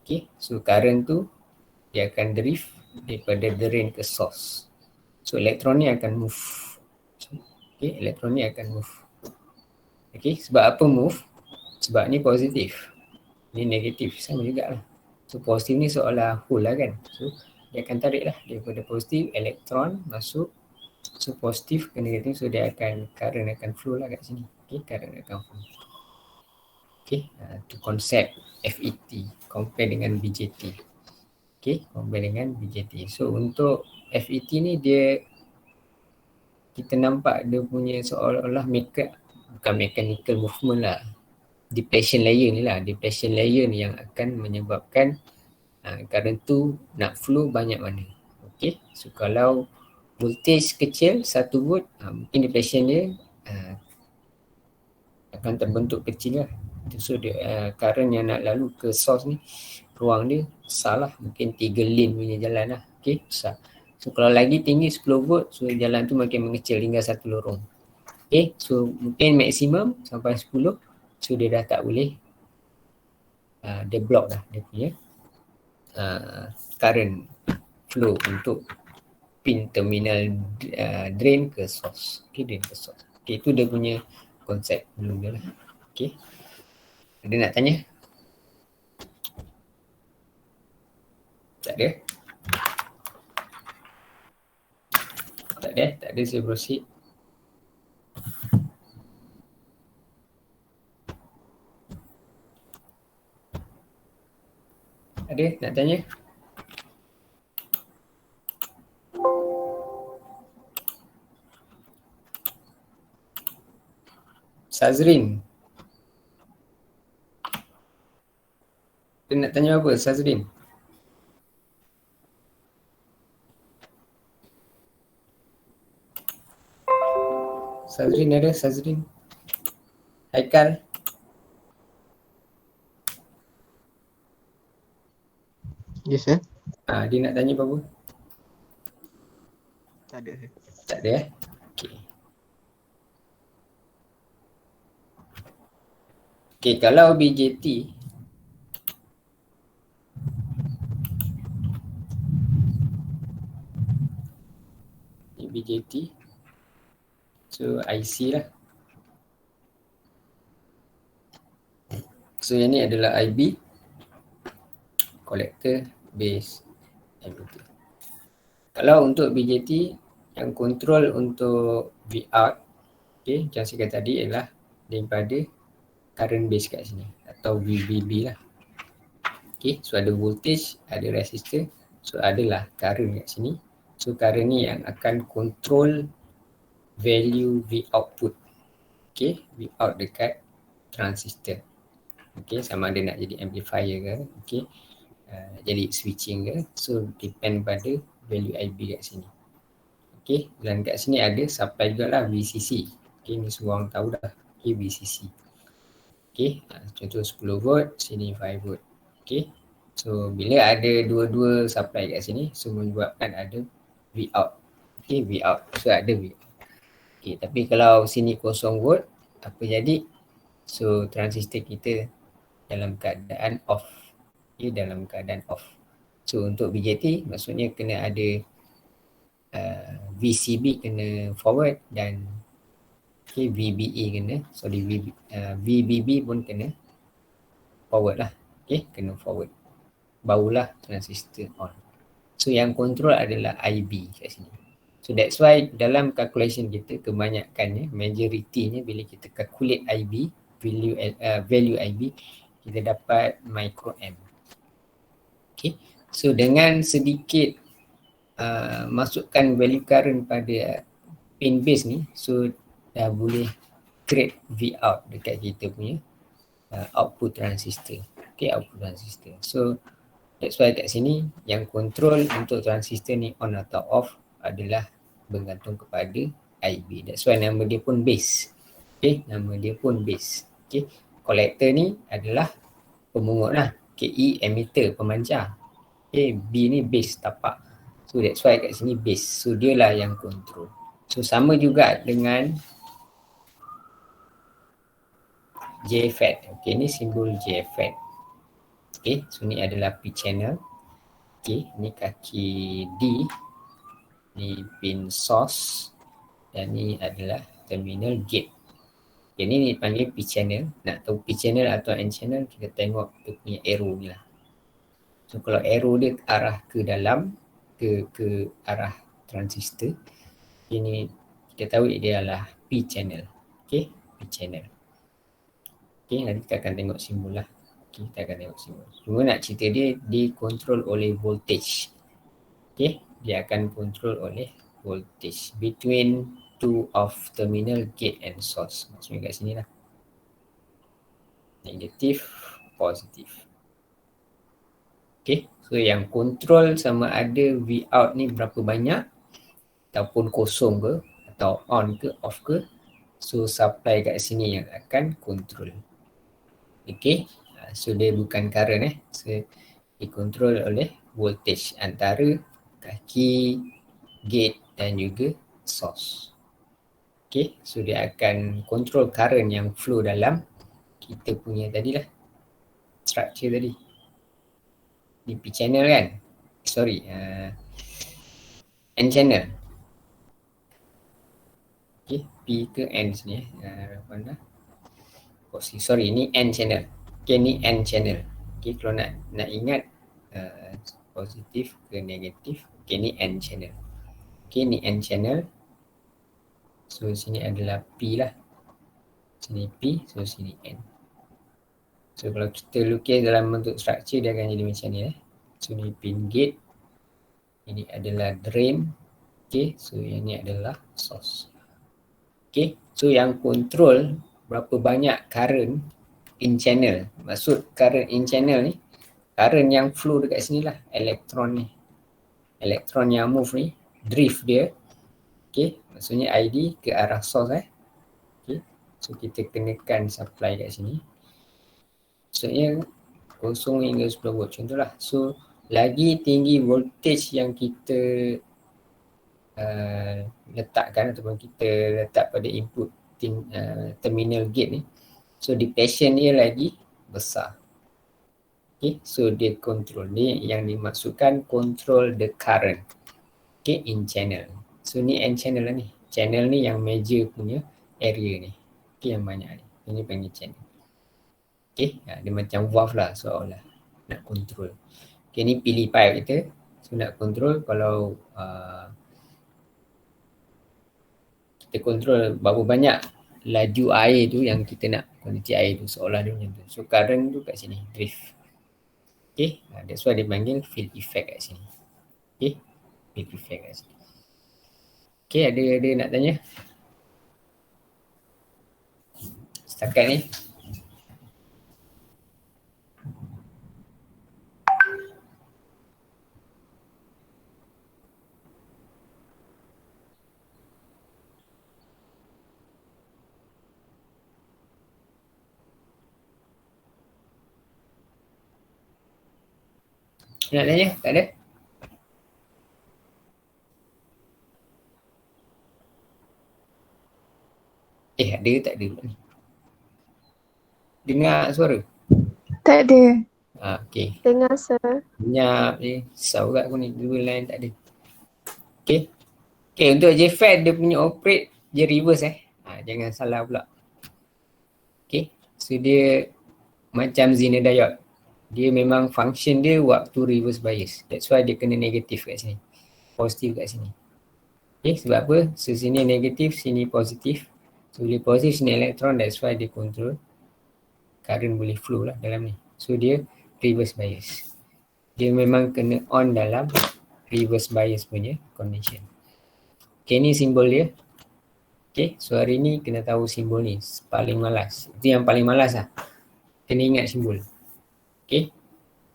Okay, so current tu dia akan drift daripada drain ke source. So elektron ni akan move. Okay, elektron ni akan move. Okay, sebab apa move? Sebab ni positif, ni negatif, sama juga lah. So positif ni seolah whole lah kan. So dia akan tarik lah daripada positif, elektron masuk. So positif ke negatif, so dia akan, current akan flow lah kat sini. Okay, current akan flow. Okay, tu konsep FET compare dengan BJT. Okay, compare dengan BJT. So untuk FET ni dia, kita nampak dia punya seolah-olah bukan mechanical movement lah. Depletion layer ni lah. Depletion layer ni yang akan menyebabkan current tu nak flow banyak mana. Okay, so kalau voltage kecil 1 volt, mungkin depletion dia akan terbentuk kecil lah. So dia, current yang nak lalu ke source ni, ruang dia besar lah. Mungkin 3 lane punya jalan lah. Okay, besar. So kalau lagi tinggi 10 volt, so jalan tu makin mengecil hingga 1 lorong. Okay, so mungkin maksimum sampai 10, so dia dah tak boleh, dia block dah dia punya current flow untuk pin terminal drain ke source. Okay, drain ke source. Okay, itu dia punya konsep dulu dia lah. Okay, ada nak tanya? Tak ada? Tak ada, saya proceed. Ada nak tanya? Sazrin. Dia nak tanya apa, Sazrin? Sazrin ada? Sazrin? Haikal? Yes, sir. Dia nak tanya apa-apa? Tak ada, sir. Tak ada Okay. Okay, kalau BJT, BJT, so IC lah. So yang ni adalah IB, collector, base, emitter. Kalau untuk BJT, yang kontrol untuk Vout, okay, macam saya kata tadi adalah daripada current base kat sini atau VBB lah. Okay, so ada voltage, ada resistor, so adalah current kat sini. So current ni yang akan control value V output. Okay, V out dekat transistor. Okay, sama ada nak jadi amplifier ke, okay, jadi switching ke, so depend pada value IB kat sini. Okay, dan kat sini ada supply juga lah VCC. Okay, ni semua orang tahu dah. Okay, VCC. Okay, contoh 10 volt, sini 5 volt. Okay, so bila ada dua-dua supply kat sini, so menyebabkan ada V out. Okay, V out. So ada V out. Okay, tapi kalau sini 0 volt, apa jadi? So transistor kita dalam keadaan off. Okay, dalam keadaan off. So untuk BJT, maksudnya kena ada VCB kena forward dan VBE kena, VBB pun kena forward lah. Okay, kena forward. Barulah transistor on. So yang control adalah IB kat sini. So that's why dalam calculation kita kebanyakannya, majoritinya bila kita calculate IB, value IB, kita dapat microamp. Okay, so dengan sedikit masukkan value current pada pin base ni, so dah boleh create V out dekat kita punya output transistor. Okay, output transistor. So that's why kat sini yang control untuk transistor ni on atau off adalah bergantung kepada IB. That's why nama dia pun base. Okay, nama dia pun base. Okay, collector ni adalah pemungut lah. KE emitter, pemancar. Okay, B ni base, tapak. So that's why kat sini base. So dia lah yang control. So sama juga dengan JFET. Okay, ni simbol JFET. Okay, so ni adalah P channel. Okay, ni kaki D, ni pin source dan ni adalah terminal gate. Okay, ni dipanggil P channel. Nak tahu P channel atau N channel, kita tengok dia punya arrow ni lah. So kalau arrow dia arah ke dalam, ke arah transistor, ini kita tahu dia adalah P channel. Okay, P channel. Okay, nanti kita akan tengok simbol lah. Okay, kita akan tengok simbol. Cuma nak cerita dia dikontrol oleh voltage. Okay, dia akan kontrol oleh voltage between two of terminal gate and source. Maksudnya kat sini lah. Negatif, positif. Okay, so yang kontrol sama ada V out ni berapa banyak ataupun kosong ke atau on ke off ke. So supply kat sini yang akan kontrol. Okay, so dia bukan current so dikontrol oleh voltage antara kaki gate dan juga source. Okay, so dia akan kontrol current yang flow dalam kita punya tadilah structure tadi. Di P channel kan? Sorry, N channel. Okay, P ke N sini mana? Sorry, ni N channel. Okay, ni N channel. Okay, kalau nak ingat positif ke negatif, okay, ni N channel. Okay, ni N channel. So sini adalah P lah. Sini P, so sini N. So kalau kita lukis dalam bentuk structure, dia akan jadi macam ni. So ni pin gate. Ini adalah drain. Okay, so yang ni adalah source. Okay, so yang control berapa banyak current in channel. Maksud current in channel ni, current yang flow dekat sini lah, elektron ni. Elektron yang move ni, drift dia. Okay, maksudnya ID ke arah source Okay, so kita kenakan supply kat sini. Maksudnya 0 hingga 10 volt contohlah. So lagi tinggi voltage yang kita letakkan ataupun kita letak pada input terminal gate ni, so depletion dia lagi besar. Okay, so dia control ni yang dimaksudkan control the current. Okay, in channel. So ni N channel lah ni. Channel ni yang major punya area ni. Okay, yang banyak ni. Ini panggil channel. Okay, dia macam valve lah seolah-olah nak control. Okay, ni pilih pipe kita. So nak control kalau kita control berapa banyak laju air tu yang kita nak, kuantiti air tu seolah dia macam tu. So current tu kat sini, drift. Okay, that's why dia panggil field effect kat sini. Okay, field effect kat sini. Okay, ada nak tanya? Setakat ni. Nak tanya? Tak ada? Ada ke tak ada ni? Dengar suara? Tak ada. Okay. Dengar sir. Senyap ni. Risau kat aku ni. Dua line tak ada. Okay. Okay, untuk JFET dia punya operate dia reverse jangan salah pula. Okay. So dia macam Zener diode. Dia memang function dia waktu reverse bias. That's why dia kena negatif kat sini. Positif kat sini. Okay, sebab apa? So sini negatif, sini positif. So bila positif sini elektron, that's why dia control current boleh flow lah dalam ni. So dia reverse bias. Dia memang kena on dalam reverse bias punya condition. Okay, ni simbol dia. Okay, so hari ni kena tahu simbol ni. Paling malas. Itu yang paling malas lah. Kena ingat simbol. Okay,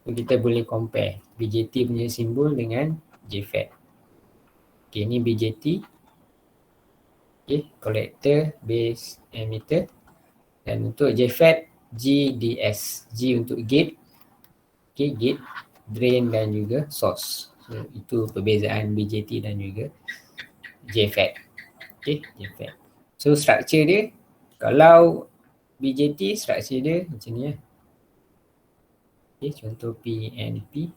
so kita boleh compare BJT punya simbol dengan JFET. Okay, ni BJT. Okay, collector, base, emitter. Dan untuk JFET, GDS. G untuk gate. Okay, gate, drain dan juga source. So, itu perbezaan BJT dan juga JFET. Okay, JFET. So, structure dia, kalau BJT, structure dia macam ni . Okay, contoh PNP.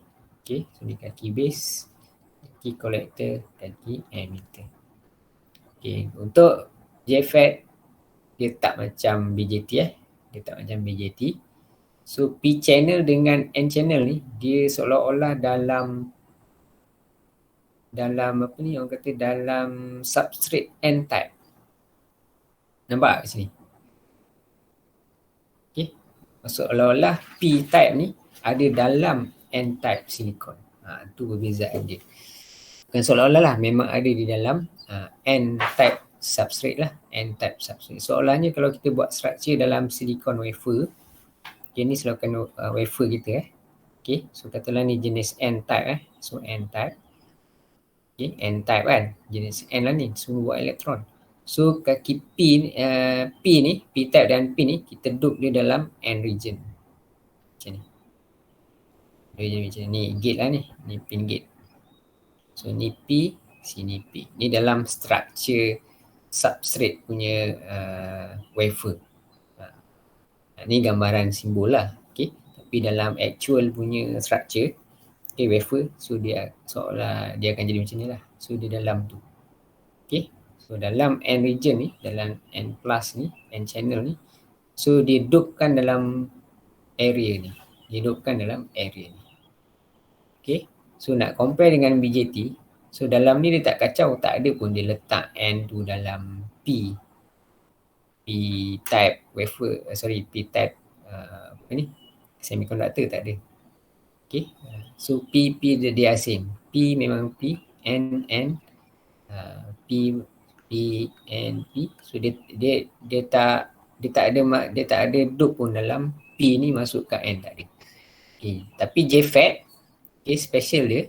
Okay, so ni kaki base, kaki collector, kaki emitter. Okay, untuk JFET dia tak macam BJT dia tak macam BJT. So P channel dengan N channel ni dia seolah-olah dalam apa ni orang kata dalam substrate N type. Nampak kat sini? Okay. Seolah-olah P type ni ada dalam N type silicon. Tu perbezaan dia. Bukan seolah-olah lah, memang ada di dalam N type substrate lah. N type substrate. Seolahnya kalau kita buat structure dalam silicon wafer, okay, ni silicon wafer kita okay, so katalah ni jenis N type so N type. Okay, N type kan, jenis N lah ni, semua buat elektron. So kaki P ni, P type dan P ni kita duduk dia dalam N region. Macam ni. Region macam ni, gate lah ni pin gate. So ni P, sini P. Ni dalam structure substrate punya wafer. Ni gambaran simbol lah. Okay. Tapi dalam actual punya structure, okay, wafer, so dia seolah dia akan jadi macam ni lah. So dia dalam tu. Okay. So dalam N region ni, dalam N plus ni, N channel ni, so dia dudukkan dalam area ni. Dia dudukkan dalam area ni. Okay. So nak compare dengan BJT, so dalam ni dia tak kacau, tak ada pun dia letak N tu dalam P type wafer, P type apa ni, semiconductor tak ada. Okay. So P dia asing. P memang P, N, P, N, P. So dia tak ada duduk pun dalam P ni masuk ke N, tak ada. Okay. Tapi JFET, okay, special dia.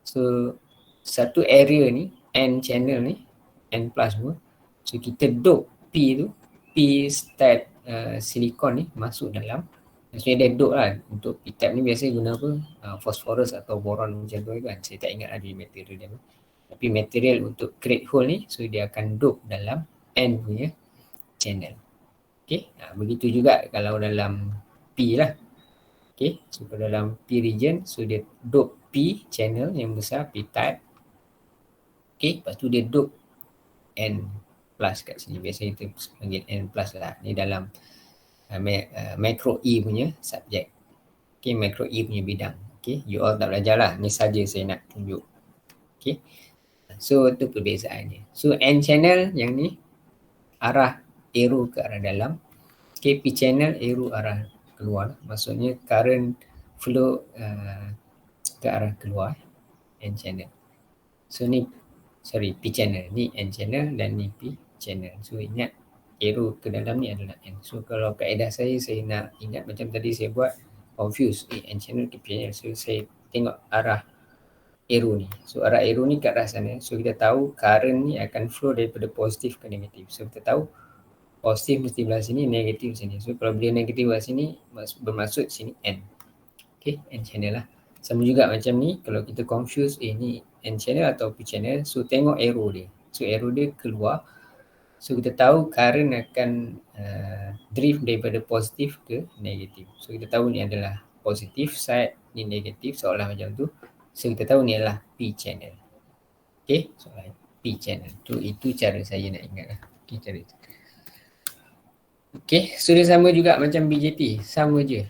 So satu area ni, N channel ni, N plus semua. So kita duduk P tu, P type silicon ni masuk dalam. Maksudnya dia duduk lah. Untuk P-type ni biasanya guna apa? Phosphorus atau boron macam tu kan. Saya tak ingat ada material dia. Tapi material untuk create hole ni, so dia akan duduk dalam N punya channel. Okay. Begitu juga kalau dalam P lah. Okay. So kalau dalam P region, so dia duduk P channel yang besar, P-type. Okay. Lepas tu dia duduk N plus kat sini. Biasanya kita panggil N plus lah. Ni dalam macro E punya subjek. Okay, macro E punya bidang. Okay, you all tak belajar lah. Ni saja saya nak tunjuk. Okay, so itu perbezaannya. So N channel yang ni arah arrow ke arah dalam. Okay, P channel arrow arah keluar. Maksudnya current flow ke arah keluar. N channel. So ni, P channel. Ni N channel dan ni P channel. So ingat arrow ke dalam ni adalah N. So kalau kaedah saya nak ingat macam tadi saya buat confuse N channel ke P channel. So saya tengok arah arrow ni. So arah arrow ni ke arah sana. So kita tahu current ni akan flow daripada positif ke negatif. So kita tahu positif mesti belah sini, negatif sini. So kalau bila negatif belah sini, bermaksud sini N. Okay, N channel lah. Sama juga macam ni, kalau kita confuse ni N channel atau P channel, so tengok arrow dia. So arrow dia keluar. So kita tahu current akan drift daripada positif ke negatif. So kita tahu ni adalah positif side, ni negatif, seolah macam tu. So kita tahu ni adalah P channel. Okay, soalan P channel. Itu cara saya nak ingat lah. Okay, cara itu. Okay, so dia sama juga macam BJT. Sama je.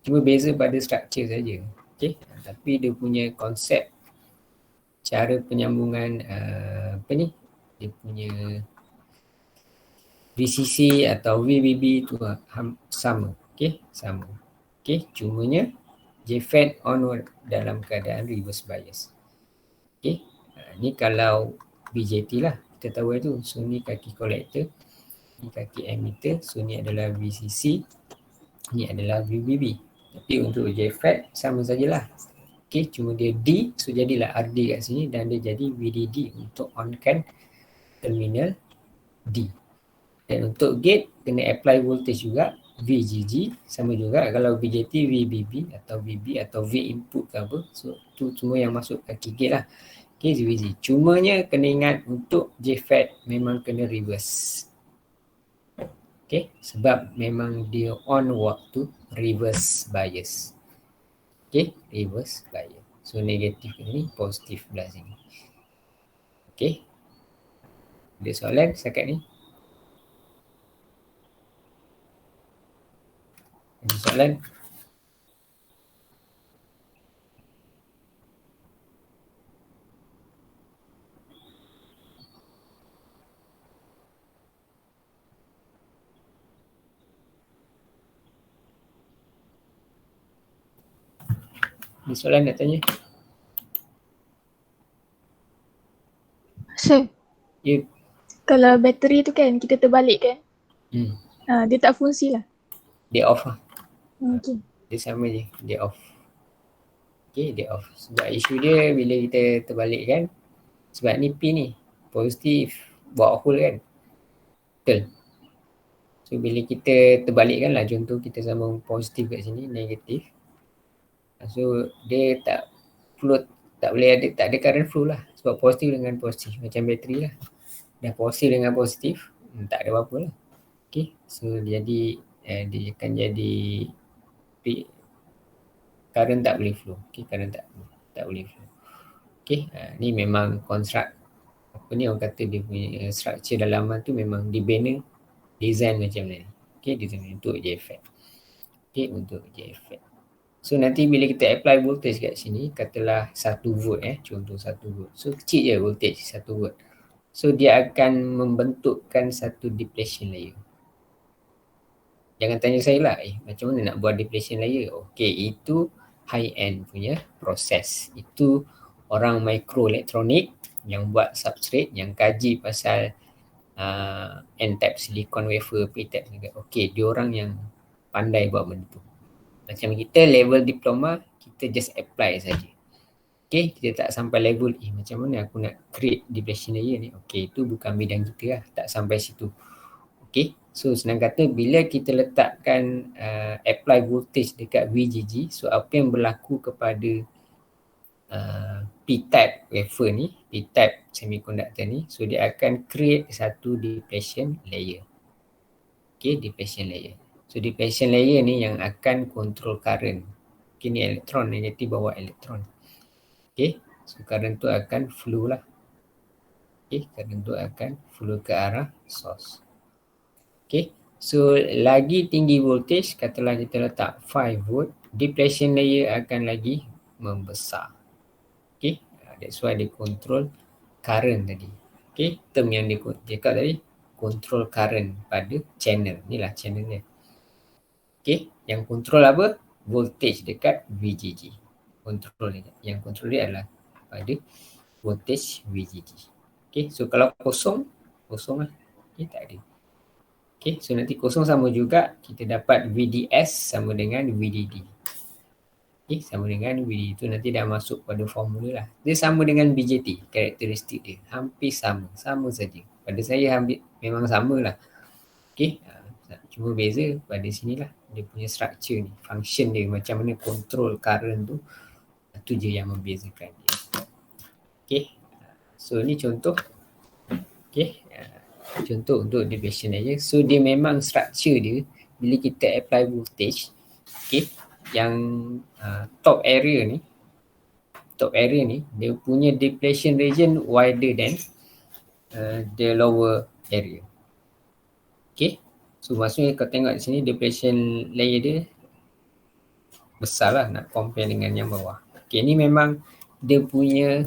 Cuma beza pada structure saja. Okay, tapi dia punya konsep cara penyambungan apa ni? Dia punya VCC atau VBB tu sama. Okay, sama. Okay, cumanya JFET on dalam keadaan reverse bias. Okay, ni kalau BJT lah, kita tahu itu. So ni kaki collector, ni kaki emitter. So ni adalah VCC, ni adalah VBB. Tapi untuk JFET sama sajalah. Okay, cuma dia D, so jadilah RD kat sini dan dia jadi VDD untuk onkan terminal D. Dan untuk gate kena apply voltage juga, VGG sama juga. Kalau BJT VBB atau VB atau V input ke apa, so tu semua yang masuk kaki gate lah. Okay, VGG. Cumanya kena ingat untuk JFET memang kena reverse. Okay, sebab memang dia on waktu reverse bias. Okay, reverse bias. So negatif ni positif belah sini. Okay, ada soalan setakat ni? Ada soalan? Ada soalan nak tanya? Sir, Ya. kalau bateri tu kan kita terbalik kan, Hmm. dia tak fungsi lah. Dia off lah. Okay. Dia sama je. Dia off. Okay, dia off. Sebab isu dia bila kita terbalik kan, sebab ni pin ni positif buat hole kan. Betul. So bila kita terbalikkan lah, contoh kita sambung positif kat sini, negatif. So dia tak flow, tak boleh ada, tak ada current flow lah. Sebab positif dengan positif, macam bateri lah. Dah positif dengan positif, tak ada apa-apa lah. Okay, so jadi dia akan jadi current tak boleh flow. Okay, current tak boleh flow. Okay, ni memang construct, apa ni orang kata dia punya structure dalaman tu memang dibina, design macam ni. Okay, design untuk je effect. Okay, untuk je effect. So nanti bila kita apply voltage kat sini, katalah 1 volt contoh 1 volt. So kecil je voltage 1 volt. So dia akan membentukkan satu depletion layer. Jangan tanya saya lah, macam mana nak buat depletion layer? Okay, itu high end punya proses. Itu orang microelektronik yang buat substrate, yang kaji pasal N-type silicon wafer, P-type juga. Okay, dia orang yang pandai buat benda tu. Macam kita level diploma, kita just apply saja. Okay, kita tak sampai level macam mana aku nak create depletion layer ni. Okay, itu bukan bidang kita lah, tak sampai situ. Okay, so senang kata bila kita letakkan apply voltage dekat VGG, so apa yang berlaku kepada P-type wafer ni, P-type semiconductor ni, so dia akan create satu depletion layer. Okay, depletion layer. So depletion layer ni yang akan control current. Okay, ni elektron, negatif bawa elektron. Okay, so current tu akan flow lah. Okay, current tu akan flow ke arah source. Okay, so lagi tinggi voltage, katalah kita letak 5 volt, depletion layer akan lagi membesar. Okay, that's why dia control current tadi. Okay, term yang dia cakap tadi, control current pada channel. Inilah channel dia. Okay, yang control apa? Voltage dekat VGG. Control dia. Yang control dia adalah pada voltage VGG. Okay, so kalau kosong lah. Okay, tak ada. Okay, so nanti kosong sama juga, kita dapat VDS sama dengan VDD. Okay, sama dengan VDD itu nanti dah masuk pada formula lah. Dia sama dengan BJT, karakteristik dia. Hampir sama saja. Pada saya hampir memang sama lah. Okay, cuma beza pada sini lah. Dia punya structure ni, function dia, macam mana control current tu, itu je yang membezakan dia. Okay, so ni contoh. Okay, contoh untuk depletion aja. So dia memang structure dia bila kita apply voltage, okay, yang top area ni dia punya depletion region wider than the lower area. Okay, so maksudnya kau tengok di sini depletion layer dia besar lah nak compare dengan yang bawah. Okay, ni memang dia punya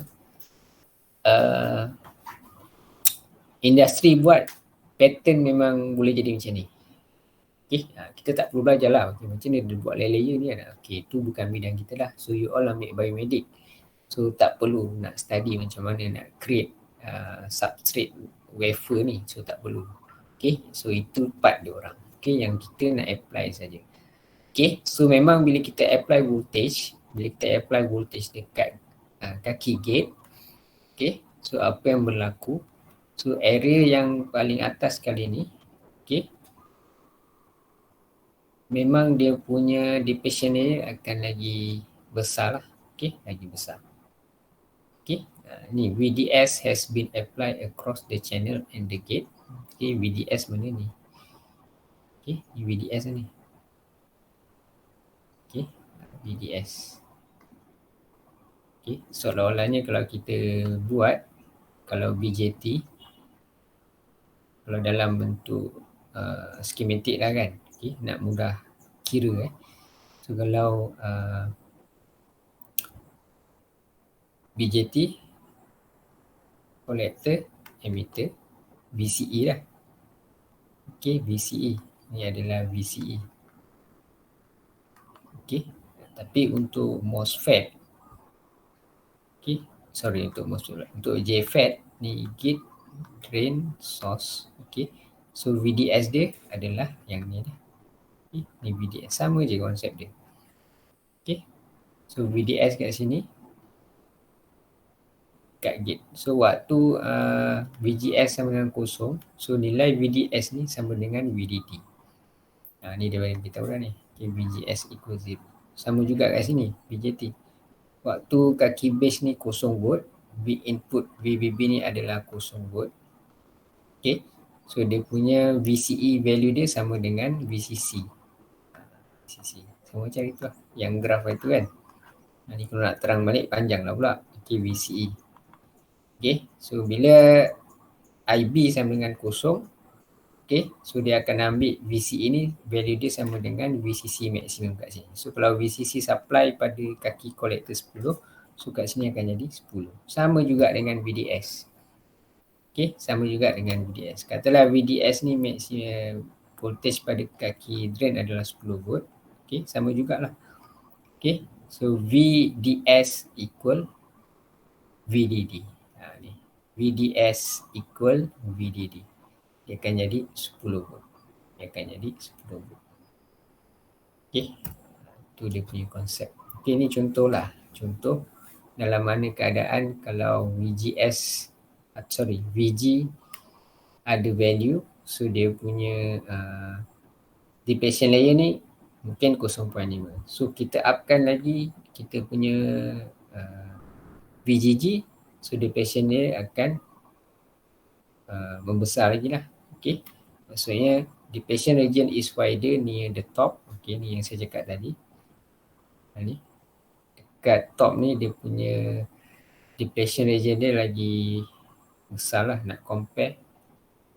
industri buat pattern memang boleh jadi macam ni. Okay, kita tak perlu belajar lah. Okay, macam ni dia buat layer ni kan. Okay, tu bukan bidang kita lah. So you all ambil biomedic. So tak perlu nak study macam mana nak create substrate wafer ni. So tak perlu. Okay, so itu part dia orang. Okay, yang kita nak apply saja. Okay, so memang bila kita apply voltage, dekat kaki gate, okay, so apa yang berlaku? So area yang paling atas kali ni, okay, memang dia punya depletion area akan lagi besar lah. Okay, lagi besar. Okay, ni VDS has been applied across the channel and the gate. Okay, VDS mana ni? Okay, ni VDS ni. Okay, VDS. Okay. Seolah-olahnya kalau kita buat, kalau BJT, kalau dalam bentuk skematik lah kan, okay, nak mudah kira So kalau BJT, collector, emitter, VCE lah. Okay, VCE. Ini adalah VCE. Okay. Tapi untuk MOSFET, okay, sorry untuk MOSFET. Untuk JFET ni gate, drain, source. Okay. So VDS dia adalah yang ni dah. Okay. Ni VDS. Sama je konsep dia. Okay. So VDS kat sini, kat gate. So waktu VGS sama dengan kosong, so nilai VDS ni sama dengan VDD. Ni dia bagi kita tahu dah ni. Okay, VGS equal 0. Sama juga kat sini, BJT. Waktu kaki base ni 0 volt, V input VBB ni adalah 0 volt. Okay. So dia punya VCE value dia sama dengan VCC. VCC. So macam itu lah. Yang graf itu kan. Ni kalau nak terang balik panjang lah pula. Okay, VCE. Okay. So bila IB sama dengan 0, okay, so dia akan ambil VCE ni, value dia sama dengan VCC maksimum kat sini. So kalau VCC supply pada kaki kolektor 10, so kat sini akan jadi 10. Sama juga dengan VDS. Okay, sama juga dengan VDS. Katalah VDS ni maksimum voltage pada kaki drain adalah 10 volt. Okay, sama jugalah. Okay, so VDS equal VDD. Ni. VDS equal VDD. Dia akan jadi 10 volt. Dia akan jadi 10 volt. Okay. Itu dia punya konsep. Okay, ni contohlah. Contoh dalam mana keadaan kalau VG ada value. So dia punya depletion layer ni mungkin 0.5. So kita upkan lagi kita punya VGG. So depletion dia akan membesar lagi lah. Okay. Maksudnya depletion region is wider near the top. Okay, ni yang saya cakap tadi. Ni. Dekat top ni dia punya depletion region dia lagi besar lah nak compare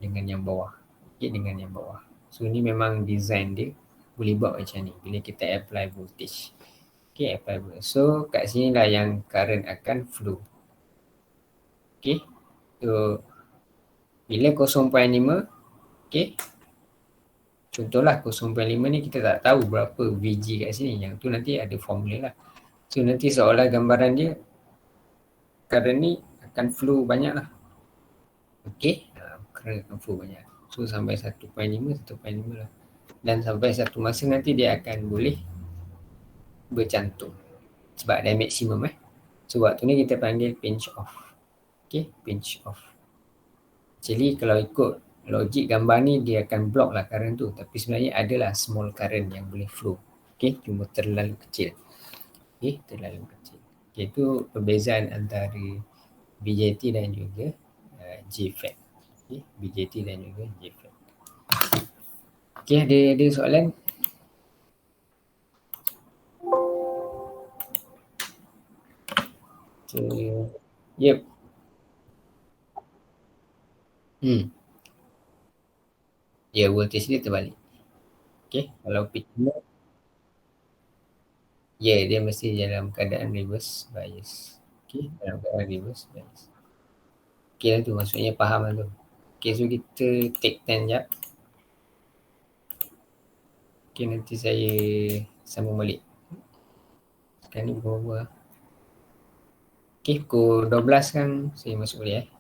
dengan yang bawah. Okay, dengan yang bawah. So ni memang design dia boleh buat macam ni bila kita apply voltage. Okay, apply voltage. So kat sini lah yang current akan flow. Okay. So bila 0.5, okay, contohlah 0.5 ni kita tak tahu berapa VG kat sini. Yang tu nanti ada formula lah. So nanti seolah gambaran dia current ni akan flow banyak lah. Okay, current akan flow banyak. So sampai 1.5 lah. Dan sampai satu masa nanti dia akan boleh bercantum. Sebab dia maksimum So waktu ni kita panggil pinch off. Okay, pinch off. Actually kalau ikut logik gambar ni dia akan block lah current tu. Tapi sebenarnya adalah small current yang boleh flow. Okay, cuma terlalu kecil. Okay, terlalu kecil. Okay, itu perbezaan antara BJT dan juga JFET. Okay, BJT dan juga JFET. Okay, ada soalan? Okay. Yep. Ya, voltage dia terbalik. Okay, kalau pitch mode, ya, dia mesti dalam keadaan reverse bias. Okay, dalam keadaan reverse bias. Okay lah tu, maksudnya faham lah tu. Okay, so kita take 10 sekejap. Okay, nanti saya sambung balik. Sekarang ni pukul berapa? Okay, pukul 12 kan saya masuk balik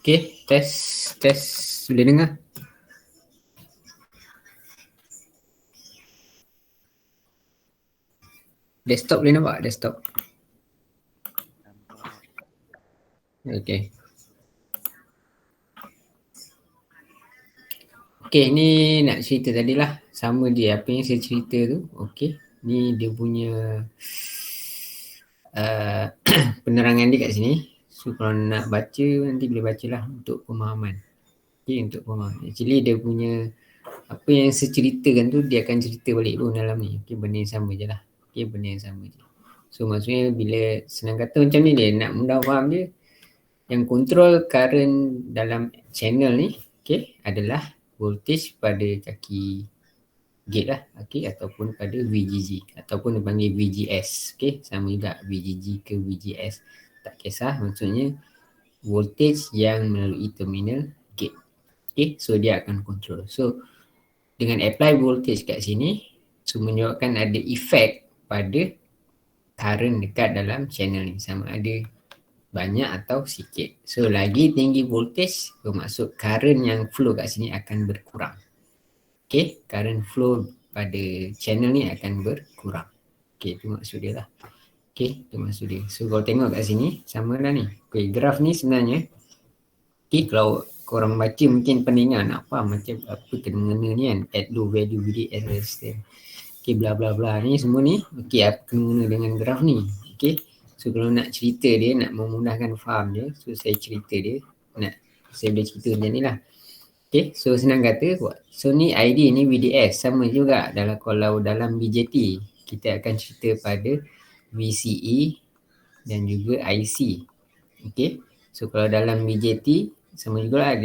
Okay, test boleh dengar? Desktop boleh nampak? Desktop. Okay. Okay, ni nak cerita tadilah. Sama dia apa yang saya cerita tu. Okay. Ni dia punya penerangan dia kat sini. So kalau nak baca nanti boleh bacalah untuk pemahaman. Okay, untuk pemahaman. Actually dia punya apa yang saya ceritakan tu dia akan cerita balik pun dalam ni. Okay, benda yang sama je lah. Okay, benda yang sama je. So maksudnya bila senang kata macam ni dia nak mudah faham dia. Yang control current dalam channel ni okay, adalah voltage pada kaki gate lah, okay, ataupun pada VGG ataupun dipanggil VGS, okay, sama juga VGG ke VGS tak kisah, maksudnya voltage yang melalui terminal gate, okay, so dia akan control. So dengan apply voltage kat sini, so menyebabkan ada efek pada current dekat dalam channel ni, sama ada banyak atau sikit. So lagi tinggi voltage bermaksud current yang flow kat sini akan berkurang. Okay, current flow pada channel ni akan berkurang. Okay, itu maksud dia lah. Okay, itu maksud dia. So kalau tengok kat sini, sama lah ni. Okay, graf ni sebenarnya, okay, kalau korang baca mungkin pendengar nak faham macam apa kena-mengena ni kan. At low value VDS resistance. Okay, bla bla bla ni semua ni. Okay, apa kena-mengena dengan graf ni. Okay. So kalau nak cerita dia, nak memudahkan faham dia, so saya cerita dia, saya boleh cerita macam ni lah. Okay, so senang kata, so ni ID ni VDS, sama juga kalau dalam BJT, kita akan cerita pada VCE dan juga IC. Okay, so kalau dalam BJT, sama juga lah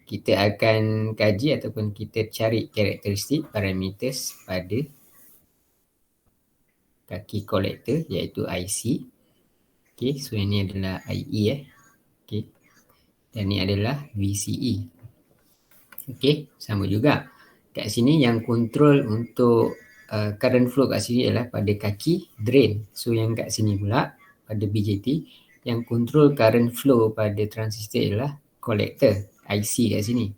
kita akan kaji ataupun kita cari karakteristik parameters pada kaki kolektor iaitu IC. Okay, so ini adalah IE okay. Dan ini adalah VCE. Okay, sama juga. Kat sini yang kontrol untuk current flow kat sini adalah pada kaki drain. So yang kat sini pula pada BJT, yang kontrol current flow pada transistor adalah kolektor IC kat sini.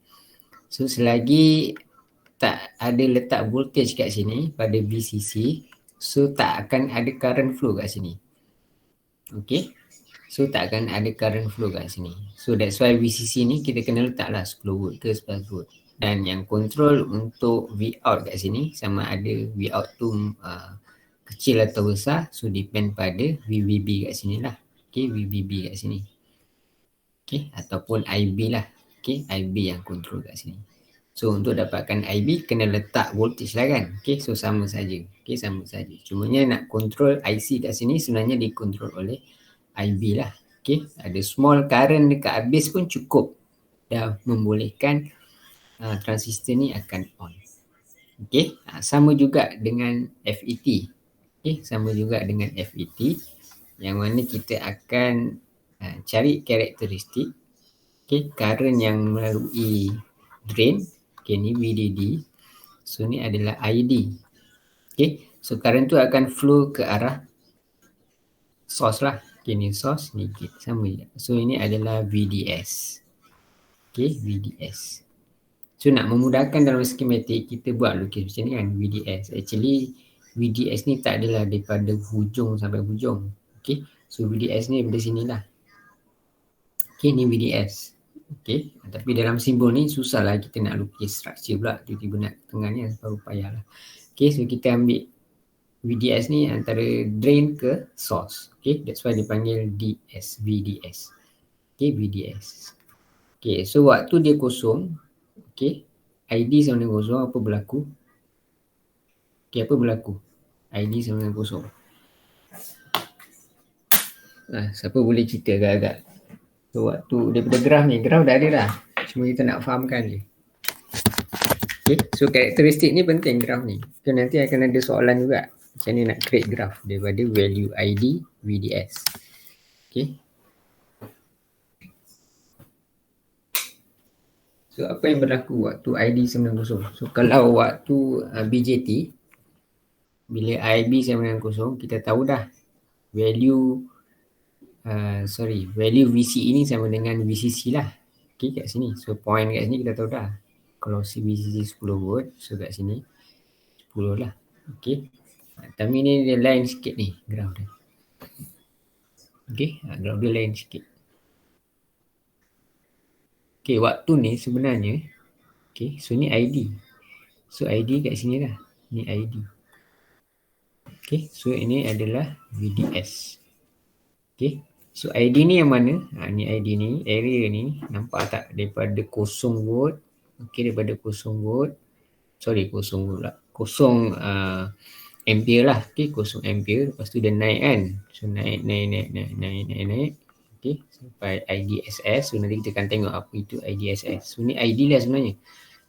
So selagi tak ada letak voltage kat sini pada VCC, so tak akan ada current flow kat sini. Okay, so tak akan ada current flow kat sini. So that's why VCC ni kita kena letaklah 10 volt ke 11 volt. Dan yang control untuk Vout kat sini, sama ada Vout tu kecil atau besar, so depend pada VBB kat sini lah. Okay, VBB kat sini. Okay, ataupun IB lah. Okay, IB yang control kat sini. So untuk dapatkan IB kena letak voltage lah kan. Okay, so sama saja. Okay, sama saja. Cumanya nak control IC kat sini sebenarnya dikontrol oleh IB lah. Okay, ada small current dekat habis pun cukup dah membolehkan transistor ni akan on. Okay, sama juga dengan FET. Okay, sama juga dengan FET yang mana kita akan cari karakteristik okay, current yang melalui drain. Okay, ni VDD. So ni adalah ID. Okay, so current tu akan flow ke arah source lah. Okay, ni source, ni gate. Sama je. So ini adalah VDS. Okay, VDS. So nak memudahkan dalam skematik, kita buat lukis macam ni kan, VDS. Actually, VDS ni tak adalah daripada hujung sampai hujung. Okay, so VDS ni dari sini lah. Okay, ni VDS. Okay, tapi dalam simbol ni susah lah kita nak lukis structure pula. Tiba-tiba nak tengah ni baru payah lah. Okay, so kita ambil VDS ni antara drain ke source. Okay, that's why dipanggil DS, VDS. Okay, VDS. Okay, so waktu dia kosong, okay, ID sama dengan kosong, apa berlaku? Okay, apa berlaku? ID sama dengan kosong. Siapa boleh cerita agak-agak? So waktu daripada graf ni, graf dah ada dah. Cuma kita nak fahamkan je. Okay, so karakteristik ni penting graf ni. So nanti akan ada soalan juga. Macam ni nak create graf daripada value ID VDS. Okay. So apa yang berlaku waktu ID sama dengan kosong? So kalau waktu BJT, bila IB sama dengan kosong, kita tahu dah value value VCE ni sama dengan VCC lah. Okay, kat sini. So point kat sini kita tahu dah. Kalau si VCC 10 volt, so kat sini 10 lah. Okay. Tapi ni dia lain sikit ni graf dia. Okay, graf dia lain sikit. Okay, waktu ni sebenarnya, okay, so ni ID. So ID kat sini lah. Ni ID. Okay, so ini adalah VDS. Okay, so ID ni yang mana? Ni ID ni, area ni, nampak tak? Daripada 0 volt, okay, daripada 0 volt, 0 volt lah. 0 ampere lah, okay, 0 ampere. Lepas tu dia naik kan. So naik. Okay, sampai IDSS. So nanti kita akan tengok apa itu IDSS. So ni ID lah sebenarnya.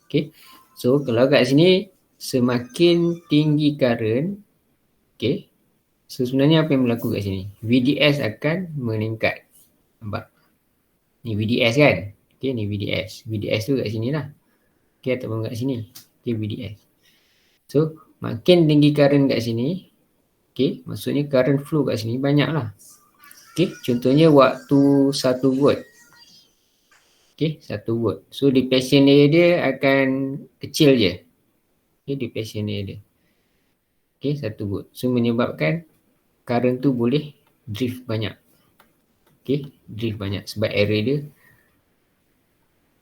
Okay, so kalau kat sini semakin tinggi current, okay, so sebenarnya apa yang berlaku kat sini? VDS akan meningkat. Nampak? Ni VDS kan? Okay, ni VDS. VDS tu kat sini lah. Okay, ataupun kat sini. Okay, VDS. So makin tinggi current kat sini, okay, maksudnya current flow kat sini banyak lah. Okay, contohnya waktu 1 volt. Okay, 1 volt. So depletion area dia akan kecil je. Okay, depletion area dia. Okay, 1 volt. So menyebabkan current tu boleh drift banyak. Okay, drift banyak sebab area dia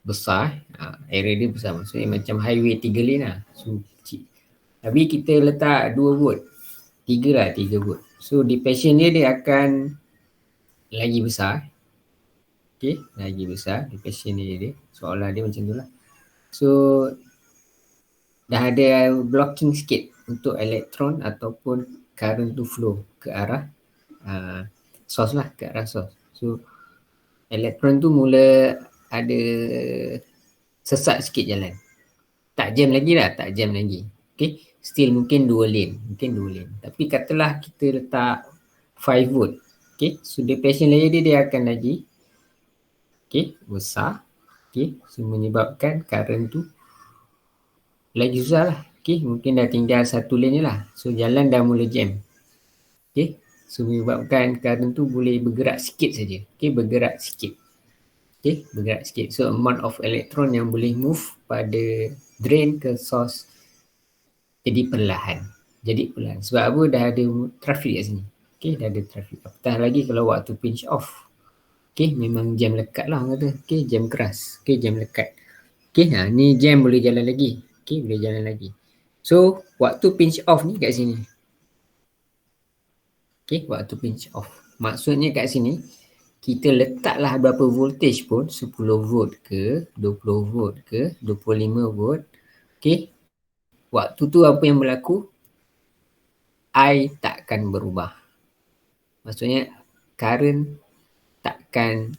besar. Area dia besar, maksudnya macam highway 3 lane lah. So kecil. Tapi kita letak 2 volt. 3 volt. So depletion dia akan lagi besar. Okay, lagi besar depletion dia. Soalan dia macam tu lah. So dah ada blocking sikit untuk elektron ataupun current to flow ke arah source lah, ke arah source. So elektron tu mula ada sesat sikit jalan. Tak jam lagi lah, tak jam lagi. Okay, still mungkin 2 lane. Tapi katalah kita letak 5 volt. Okay, so depletion layer dia akan lagi, okay, besar. Okay, so menyebabkan current tu lagi susah lah. Okay, mungkin dah tinggal 1 lane je lah. So jalan dah mula jam. Okay, so menyebabkan current tu boleh bergerak sikit saja. Okay, bergerak sikit. Okay, bergerak sikit. So amount of electron yang boleh move pada drain ke source jadi perlahan. Sebab apa? Dah ada trafik kat sini. Okay, dah ada trafik. Apatah lagi kalau waktu pinch off. Okay, memang jam lekat lah orang kata. Okay, jam keras. Okay, jam lekat. Okay, ni jam boleh jalan lagi. Okay, boleh jalan lagi. So, waktu pinch off ni kat sini. Okay, waktu pinch off. Maksudnya kat sini, kita letaklah berapa voltage pun, 10 volt ke, 20 volt ke, 25 volt. Okay, waktu tu apa yang berlaku? I takkan berubah. Maksudnya current takkan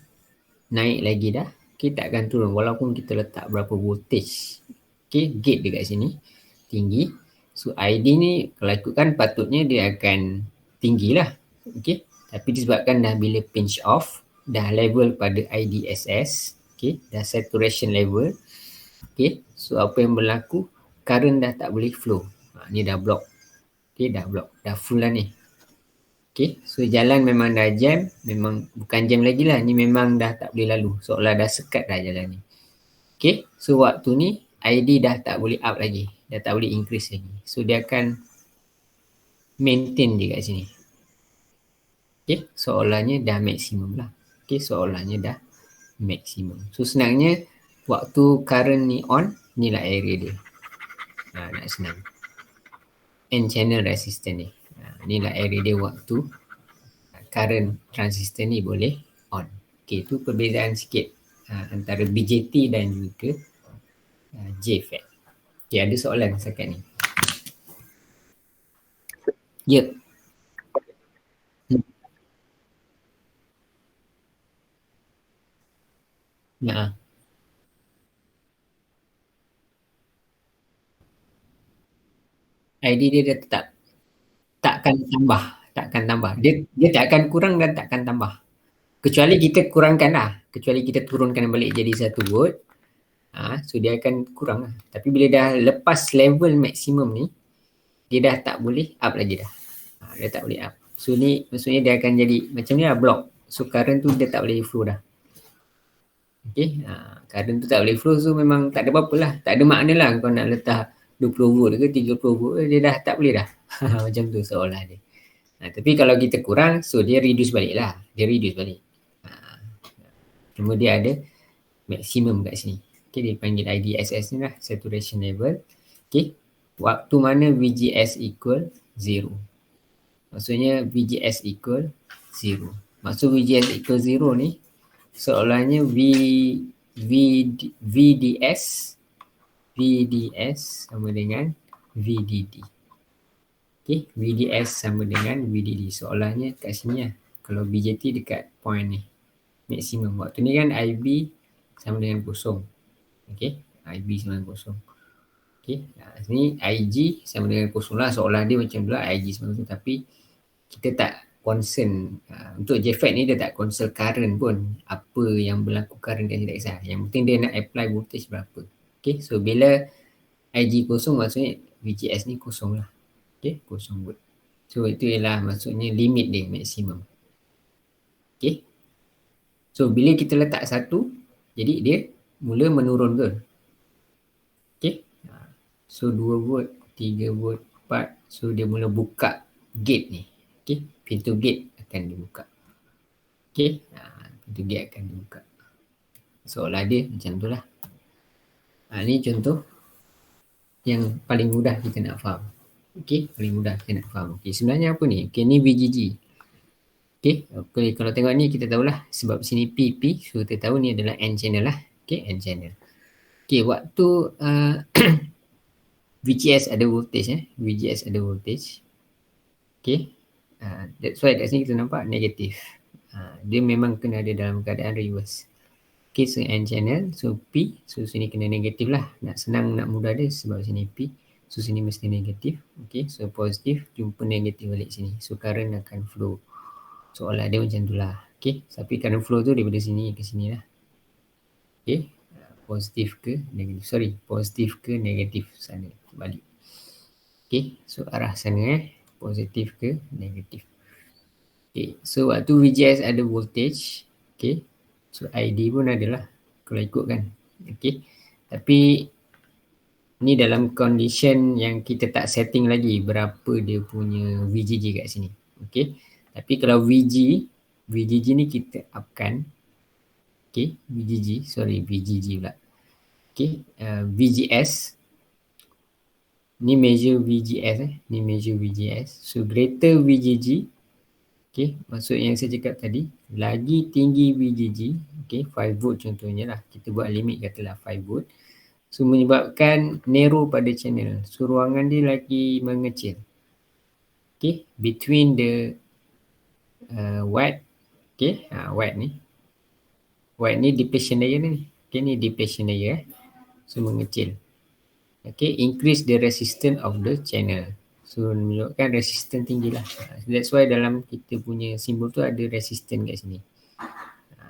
naik lagi dah. Okay, takkan turun walaupun kita letak berapa voltage. Okay, gate dekat sini tinggi. So ID ni kalau ikutkan patutnya dia akan tinggi lah. Okay, tapi disebabkan dah bila pinch off, dah level pada IDSS. Okay, dah saturation level. Okay, so apa yang berlaku? Current dah tak boleh flow. Ni dah block. Okay, dah block. Dah full lah ni. Okay, so jalan memang dah jam. Memang bukan jam lagi lah. Ni memang dah tak boleh lalu. Seolah dah sekat dah jalan ni. Okay, so waktu ni ID dah tak boleh up lagi. Dah tak boleh increase lagi. So dia akan maintain je kat sini. Okay, seolahnya dah maksimum lah. Okay, seolahnya dah maksimum. So senangnya waktu current ni on, ni lah area dia. Nak senang. N channel resistor ni. Ni lah area dia waktu current transistor ni boleh on. Okay, tu perbezaan sikit antara BJT dan juga JFET. Okay, ada soalan setakat ni? Ya. Ya. ID dia tetap. Takkan tambah. Dia takkan kurang dan takkan tambah. Kecuali kita kurangkan lah. Kecuali kita turunkan balik jadi 1 volt. So dia akan kurang lah. Tapi bila dah lepas level maksimum ni, dia dah tak boleh up lagi dah. Dia tak boleh up. So ni maksudnya dia akan jadi macam ni lah block. So current tu dia tak boleh flow dah. Okay, current tu tak boleh flow, so memang tak ada apa-apa lah. Tak ada makna lah kau nak letak 20 volt ke 30 volt, dia dah tak boleh dah. Macam tu seolah dia. Tapi kalau kita kurang, so dia reduce balik lah. Dia reduce balik. Cuma dia ada maksimum kat sini. Okay, dia panggil IDSS ni lah, saturation level. Okay, waktu mana VGS equal 0. Maksudnya VGS equal 0. Maksud VGS equal 0 ni, seolahnya VDS sama dengan VDD. Okay, VDS sama dengan VDD. Seolahnya kat sini lah. Kalau BJT dekat point ni, maksimum. Waktu ni kan IB sama dengan kosong. Okay, IB sama dengan kosong. Okay, sini IG sama dengan kosong lah. Seolah dia macam tu lah, IG sama dengan kosong. Tapi kita tak concern. Untuk JFET ni dia tak concern current pun. Apa yang berlaku current kan tidak kisah. Yang penting dia nak apply voltage berapa. Okay, so bila IG kosong maksudnya VGS ni kosong lah. Okay, kosong volt. So itu ialah maksudnya limit dia maksimum. Okay. So bila kita letak 1, jadi dia mula menurun ke. Okay. So 2 volt, 3 volt, 4. So dia mula buka gate ni. Okay. Pintu gate akan dibuka. Okay. Pintu gate akan dibuka. Seolah dia macam tu lah. Ni contoh yang paling mudah kita nak faham. Okay, paling mudah kita nak faham. Okay, sebenarnya apa ni? Okay, ni VGG. Okay, kalau tengok ni kita tahulah sebab sini PP, so kita tahu ni adalah N channel lah. Okay, N channel. Okay, waktu VGS ada voltage VGS ada voltage. Okay, that's why kat sini kita nampak negatif. Dia memang kena ada dalam keadaan reverse. Okay, so N channel, so P, so sini kena negatif lah. Nak senang, nak mudah dia sebab sini P. So sini mesti negatif. Okay, so positif jumpa negatif balik sini. So current akan flow. Seolah dia macam tu lah. Okay, tapi current flow tu daripada sini ke sini lah. Okay, positif ke negatif. Sorry, positif ke negatif sana. Balik. Okay, so arah sana positif ke negatif. Okay, so waktu VGS ada voltage. Okay, so ID pun adalah kalau ikutkan. Okay, tapi ni dalam condition yang kita tak setting lagi berapa dia punya VGG kat sini. Okay. Tapi kalau VGG ni kita upkan. Okay. VGG pula. Okay. VGS. Ni measure VGS. Ni measure VGS. So greater VGG. Okay. Maksud yang saya cakap tadi. Lagi tinggi VGG. Okay. 5 volt contohnya lah. Kita buat limit katalah 5 volt. So menyebabkan narrow pada channel. So ruangan dia lagi mengecil. Okay. Between the white. Okay. White ni. White ni depletion layer ni. Okay. Ni depletion layer. So mengecil. Okay. Increase the resistance of the channel. So menunjukkan resistance tinggi lah. That's why dalam kita punya simbol tu ada resistance kat sini.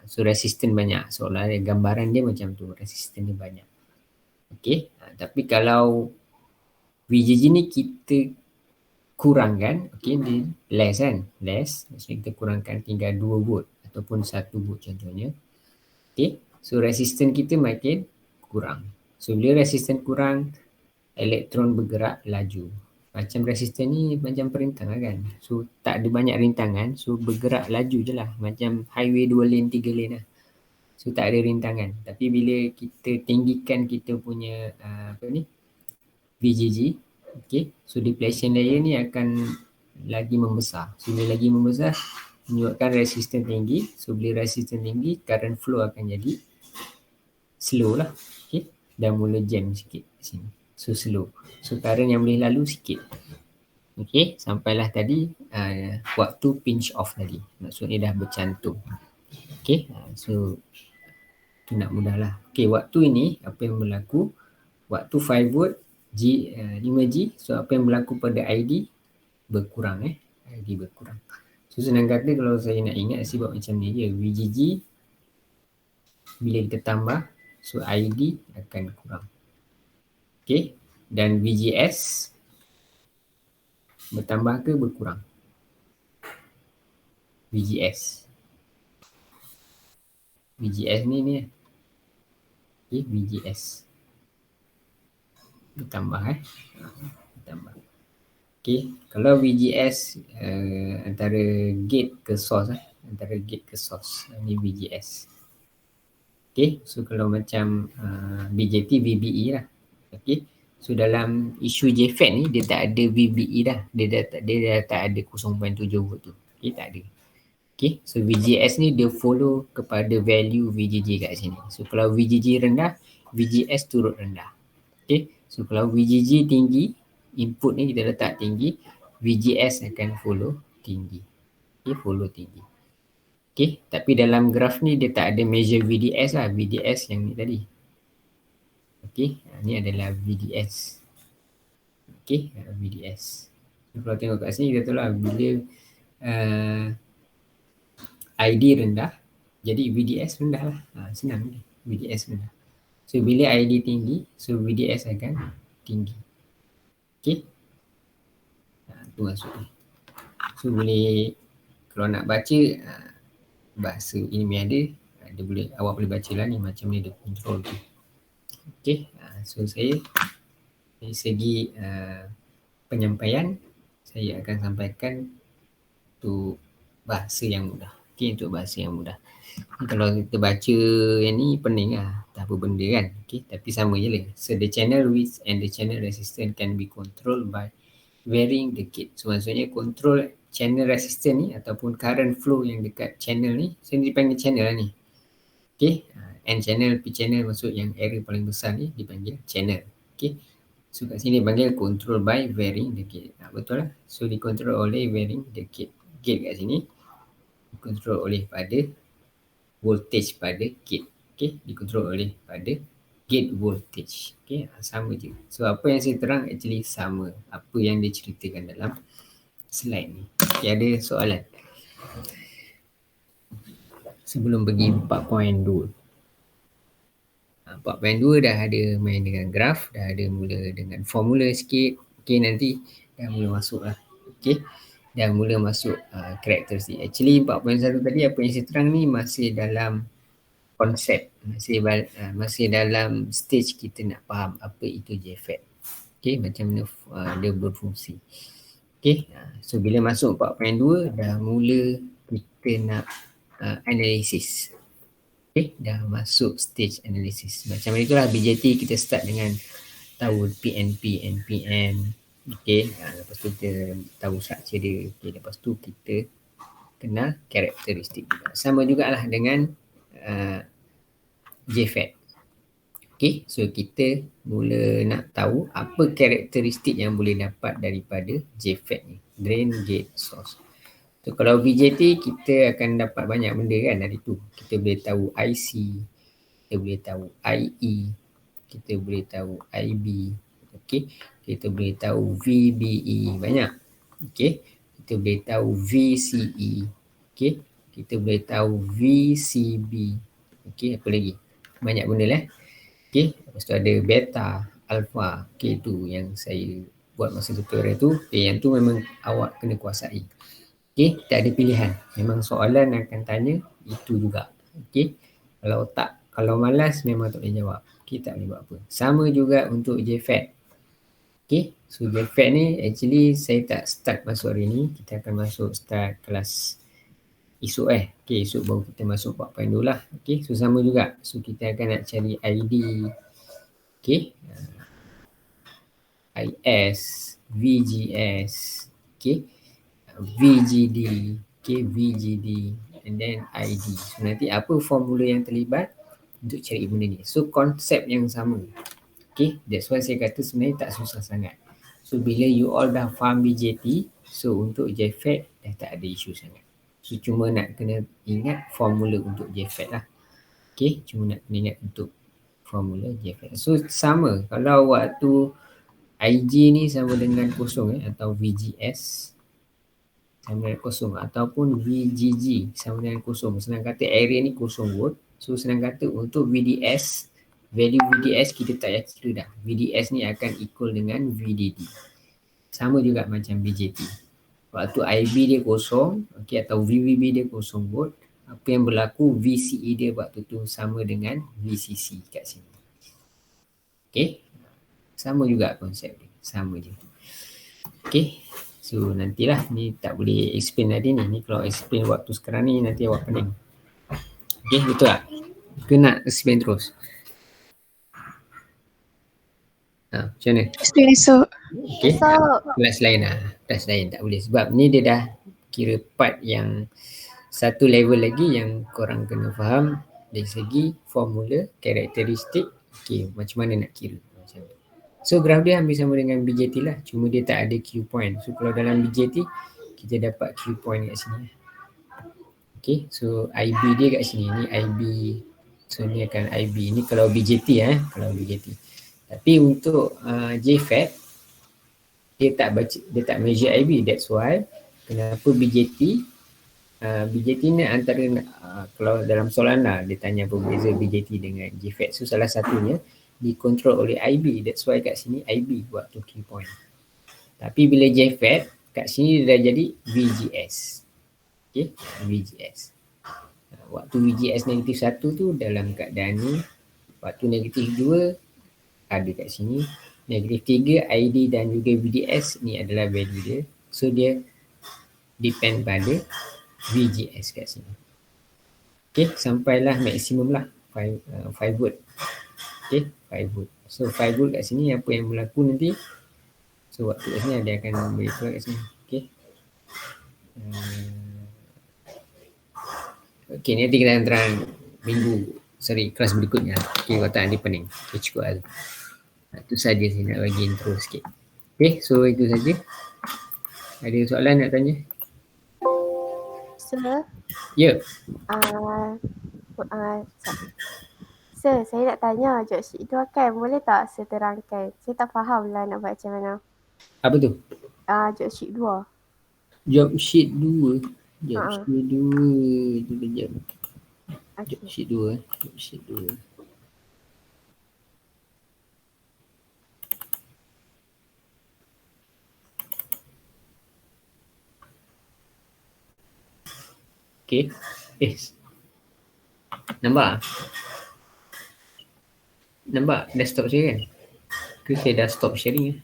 So resistance banyak. Seolah gambaran dia macam tu. Resistance dia banyak. Okay, tapi kalau VGG ni kita kurangkan, okay, dia less kan, less, maksudnya kita kurangkan tinggal 2 volt ataupun 1 volt contohnya. Okay, so resistance kita makin kurang. So bila resistance kurang, elektron bergerak laju. Macam resistance ni macam perintang kan, so tak ada banyak rintangan, so bergerak laju je lah, macam highway 2 lane, 3 lane lah. So tak ada rintangan. Tapi bila kita tinggikan kita punya VGG, okay, so depletion layer ni akan lagi membesar. So bila lagi membesar, menyebabkan resistance tinggi. So bila resistance tinggi, current flow akan jadi slow lah. Okay, dan mula jam sikit sini. So slow. So current yang boleh lalu sikit. Okay, sampailah tadi waktu pinch off tadi. Maksudnya dah bercantum. Okay, so tu nak mudah lah. Okay, waktu ini apa yang berlaku? Waktu 5 volt 5G. So apa yang berlaku pada ID berkurang ID berkurang. So senang kata kalau saya nak ingat sebab macam ni je. VGG bila kita tambah, so ID akan kurang. Okay, dan VGS bertambah ke berkurang? VGS. VGS ni. Okay, VGS. Ditambah ditambah. Okay, kalau VGS antara gate ke source antara gate ke source. Ini VGS. Okay, so kalau macam BJT VBE lah. Okay, so dalam isu JFET ni dia tak ada VBE dah. Dia dah tak ada 0.7 volt tu. Okay, tak ada. Okay, so VGS ni dia follow kepada value VGG kat sini. So kalau VGG rendah, VGS turut rendah. Okay, so kalau VGG tinggi, input ni kita letak tinggi, VGS akan follow tinggi. Okay, follow tinggi. Okay, tapi dalam graf ni dia tak ada measure VDS lah. VDS yang ni tadi. Okay, ni adalah VDS. Okay, VDS. So, kalau tengok kat sini kita tahu lah bila ID rendah, jadi VDS rendah lah. Senang ni, VDS rendah. So bila ID tinggi, so VDS akan tinggi. Okay, tu maksud ni. So boleh, kalau nak baca bahasa ilmiah dia boleh, awak boleh baca lah ni macam ni dia control tu. Okay, so saya dari segi penyampaian saya akan sampaikan untuk bahasa yang mudah. Okay, untuk bahasa yang mudah. Kalau kita baca yang ni pening lah, tak apa benda kan. Okay, tapi sama je lah. So the channel width and the channel resistance can be controlled by varying the gate. So maksudnya control channel resistance ni ataupun current flow yang dekat channel ni, so ni dipanggil channel lah ni. Okay, N channel, P channel maksud yang area paling besar ni dipanggil channel. Okay, so kat sini dipanggil control by varying the gate. Betul lah. So dikontrol oleh varying the gate. Gate kat sini dikontrol oleh pada voltage pada gate. Okay, dikontrol oleh pada gate voltage. Okay, sama je. So apa yang saya terang actually sama apa yang dia ceritakan dalam slide ni. Okay, ada soalan? Sebelum pergi 4.2. 4.2 dah ada main dengan graf, dah ada mula dengan formula sikit. Okay, nanti dah mula masuk lah. Okay, dah mula masuk karakteristik. Actually 4.1 tadi apa yang saya terang ni masih dalam konsep, masih dalam stage kita nak faham apa itu JFET. Okay, macam mana dia berfungsi. Okay, so bila masuk 4.2 dah mula kita nak analisis. Okay, dah masuk stage analisis. Macam itulah BJT kita start dengan tahu PNP, NPN. Okay, lepas tu kita tahu structure dia. Okay, lepas tu kita kenal karakteristik juga. Sama jugalah dengan JFET. Okay, so kita mula nak tahu apa karakteristik yang boleh dapat daripada JFET ni. Drain, gate, source. So kalau BJT kita akan dapat banyak benda kan dari tu. Kita boleh tahu IC, kita boleh tahu IE, kita boleh tahu IB. Okay, kita boleh tahu VBE, banyak. Okay, kita boleh tahu VCE. Okay, kita boleh tahu VCB. Okay, apa lagi? Banyak benda lah. Okay, lepas tu ada beta, alpha. Okay, tu yang saya buat masa tutorial tu. Okay, yang tu memang awak kena kuasai. Okay, tak ada pilihan. Memang soalan akan tanya itu juga. Okay, kalau malas memang tak boleh jawab. Okay, tak boleh buat apa. Sama juga untuk JFET. Okay, so JFET ni actually saya tak start masuk hari ni. Kita akan masuk start kelas esok Okay, esok baru kita masuk 4.2 lah. Okay, so sama juga. So kita akan nak cari ID. Okay, IS, VGS. Okay, VGD, okay, VGD and then ID. So nanti apa formula yang terlibat untuk cari benda ni. So konsep yang sama. Okay, that's why saya kata sebenarnya tak susah sangat. So bila you all dah faham BJT, so untuk JFET dah tak ada isu sangat. So cuma nak kena ingat formula untuk JFET lah. Okay, cuma nak kena ingat untuk formula JFET. So sama, kalau waktu IG ni sama dengan kosong atau VGS sama dengan kosong ataupun VGG sama dengan kosong. Senang kata area ni kosong volt. So senang kata untuk VDS, value VDS kita tak payah kira dah. VDS ni akan equal dengan VDD. Sama juga macam BJT. Waktu IB dia kosong, okay, atau VBB dia kosong volt, apa yang berlaku VCE dia waktu tu sama dengan VCC kat sini. Okay, sama juga konsep dia, sama je. Okay, so nantilah ni tak boleh explain tadi ni. Ni kalau explain waktu sekarang ni nanti awak pening. Okay, betul tak? Ke nak explain terus? Macam mana? Explain esok. Okay, kelas lain lah. Kelas lain tak boleh. Sebab ni dia dah kira part yang satu level lagi yang korang kena faham dari segi formula, karakteristik, okay, macam mana nak kira. Macam tu. So graf dia hampir sama dengan BJT lah. Cuma dia tak ada Q point. So kalau dalam BJT, kita dapat Q point kat sini. Okay, so IB dia kat sini. Ni IB. So ni akan IB. Ni kalau BJT kalau BJT. Tapi untuk JFET, dia tak measure IB. That's why kenapa BJT BJT ni antara kalau dalam soalan lah dia tanya apa beza BJT dengan JFET. So salah satunya dikontrol oleh IB. That's why kat sini IB buat tu key point. Tapi bila JFET kat sini dia dah jadi VGS. Okay, VGS. Waktu VGS negatif 1 tu dalam keadaan ni, waktu negatif 2 ada kat sini, negatif 3 ID dan juga VDS ni adalah value dia. So dia depend pada VGS kat sini. Okay, sampailah maksimum lah 5 volt. Okay, 5 volt. So 5 volt kat sini apa yang berlaku nanti. So waktu kat sini dia akan boleh keluar kat sini. Okay. Okay, nanti kita terang kelas berikutnya. Okay, watak ni pening. Okay, cukup lah. Itu saja saya nak bagi intro sikit. Okay, so itu saja. Ada soalan nak tanya? Sir, Ya. Sir, saya nak tanya worksheet tu kan, boleh tak saya terangkan? Saya tak faham lah nak buat macam mana. Apa tu? Worksheet 2. Job sheet 2. Job sheet 2. Sekejap. Okay. Job sheet 2. Job sheet 2. Okay. Nampak desktop saya kan? Ke saya dah stop sharing?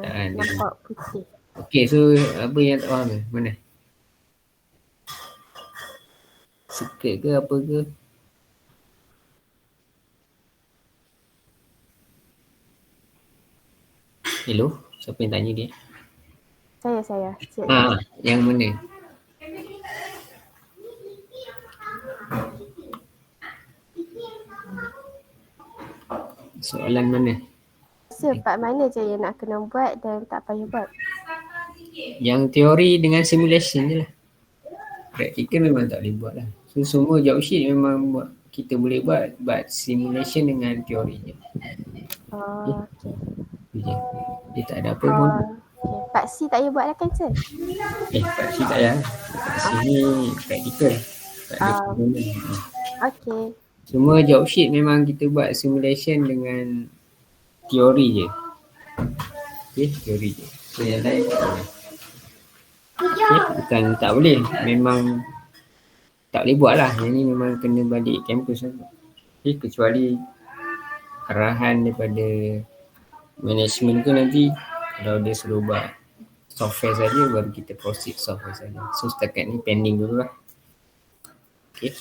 Nampak putih. Okay, so apa yang tak faham? Mana? Secret ke apa ke? Hello? Siapa yang tanya dia? Saya. Yang mana? Soalan mana? Sir, part mana je yang nak kena buat dan tak payah buat? Yang teori dengan simulation je lah. Praktikal memang tak boleh buat lah. So semua job sheet memang kita boleh buat, but simulation dengan teori je. Okay. Dia tak ada apa pun. Okay. Part C tak payah buat lah kan sir? Part C tak payah. Part C ni praktikal. Tak ada komponen. Okay. Semua job sheet memang kita buat simulation dengan teori je. Okay, teori je. So yang lain tak boleh. Okay, bukan tak boleh. Memang tak boleh buat lah. Yang ni memang kena balik kampus lah. Okay, kecuali arahan daripada management tu nanti kalau dia suruh buat software saja baru kita proceed software saja. So setakat ni pending dulu lah. Okay.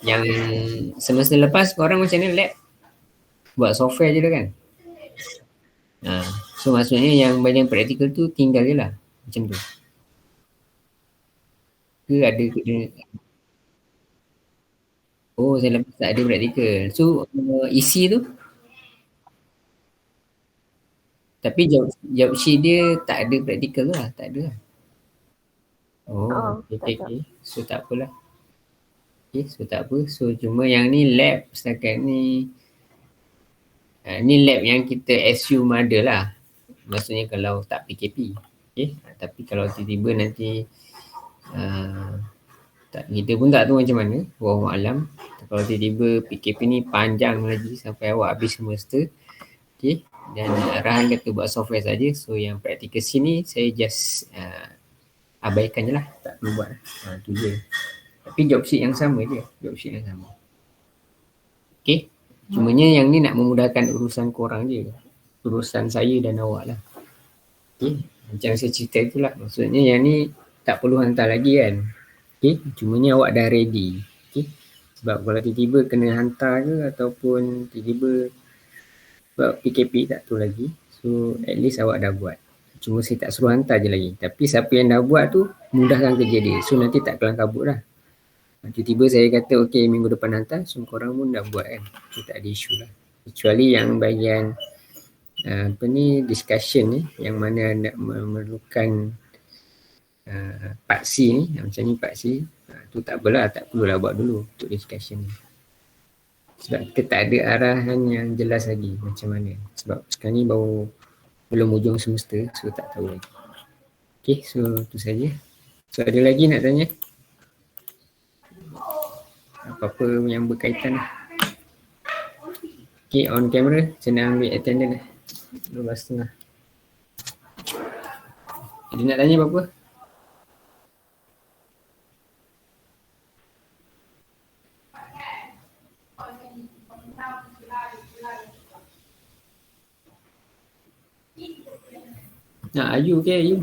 Yang semester lepas korang macam mana lab? Buat software je lah kan? So maksudnya yang bagian praktikal tu tinggal je lah. Macam tu. Ke ada saya lepas tak ada praktikal. So isi tu? Tapi job sheet dia tak ada praktikal lah. Tak ada lah. Okay. So tak apalah. Okay, so tak apa. So cuma yang ni lab setakat ni ni lab yang kita assume ada lah. Maksudnya kalau tak PKP. Okay. Tapi kalau tiba-tiba nanti kita pun tak tahu macam mana. Wallahu alam. Kalau tiba-tiba PKP ni panjang lagi sampai awak habis semester. Okay. Dan arahan kata buat software saja. So yang praktikal sini saya just abaikan je lah. Tak perlu buat lah. Tu je. Tapi job sheet yang sama je. Job sheet yang sama. Okay. Cumanya yang ni nak memudahkan urusan korang je. Urusan saya dan awak lah. Okay. Macam saya cerita itulah. Maksudnya yang ni tak perlu hantar lagi kan. Okay. Cumanya awak dah ready. Okay. Sebab kalau tiba-tiba kena hantar ke ataupun tiba-tiba sebab PKP tak tahu lagi. So at least awak dah buat. Cuma saya tak suruh hantar je lagi. Tapi siapa yang dah buat tu mudahkan kerja dia. So nanti tak kelang kabut lah. Tiba-tiba saya kata okey minggu depan hantar. So korang pun dah buat kan. So tak ada isu lah. Kecuali yang bahagian discussion ni. Yang mana nak memerlukan Part C ni. Macam ni Part C. Tu tak apalah. Tak perlulah buat dulu untuk discussion ni. Sebab kita tak ada arahan yang jelas lagi macam mana. Sebab sekarang ni baru belum ujung semester. So tak tahu lagi. Okay, so tu saja. So ada lagi nak tanya? Apa-apa yang berkaitan lah. Okay, on camera. Saya nak ambil attendance lah. 12.30. Ada nak tanya apa-apa? Nak Ayu ke Ayu?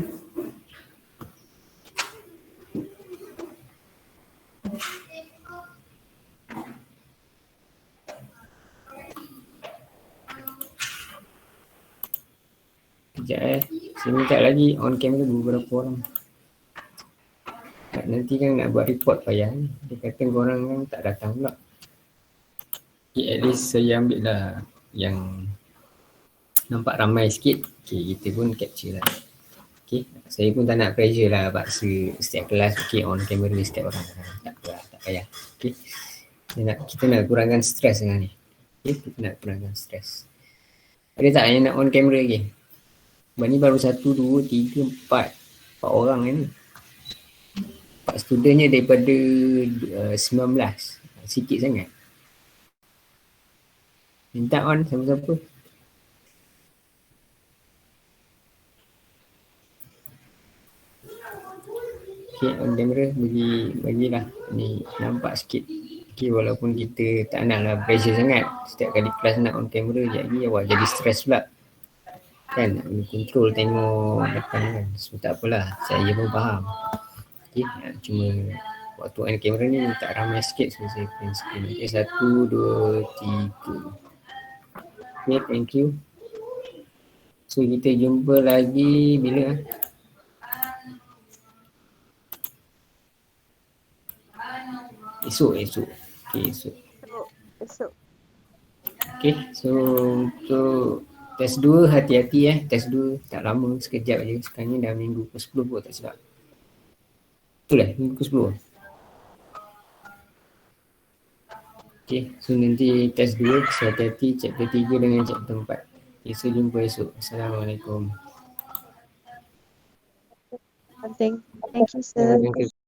Sekejap saya minta lagi on camera beberapa orang. Nanti kan nak buat report payah ni. Dia kata korang kan tak datang pula. Okay, at least saya ambil lah yang nampak ramai sikit. Okay, kita pun capture lah. Okay, saya pun tak nak pressure lah paksa setiap kelas okay on camera setiap orang. Tak apa, tak payah. Okay, kita nak kurangkan stres dengan ni. Okay, kita nak kurangkan stres. Ada tak yang nak on camera lagi? Sebab ni baru 1, 2, 3, 4 orang ni. 4 studentnya daripada 19. Sikit sangat. Minta on siapa-siapa. Okay, on camera bagilah. Ni nampak sikit. Okay, walaupun kita tak nak lah pressure sangat. Setiap kali kelas nak on camera je lagi awak jadi stres pula. Kan nak control tengok depan kan. So tak apalah, saya pun faham. Okay, cuma waktu on kamera ni tak ramai sikit. So saya print screen. Okay, 1, 2, 3. Okay, thank you. So kita jumpa lagi bila? Esok. Okay, Esok. Okay, so untuk test 2 hati-hati test 2 tak lama, sekejap je. Sekarang ni dah minggu ke-10 pun tak silap. Betul minggu ke-10. Okay, so nanti test 2, so hati-hati chapter 3 dengan chapter 4. Okay, so jumpa esok. Assalamualaikum. Thank you, sir. Thank you.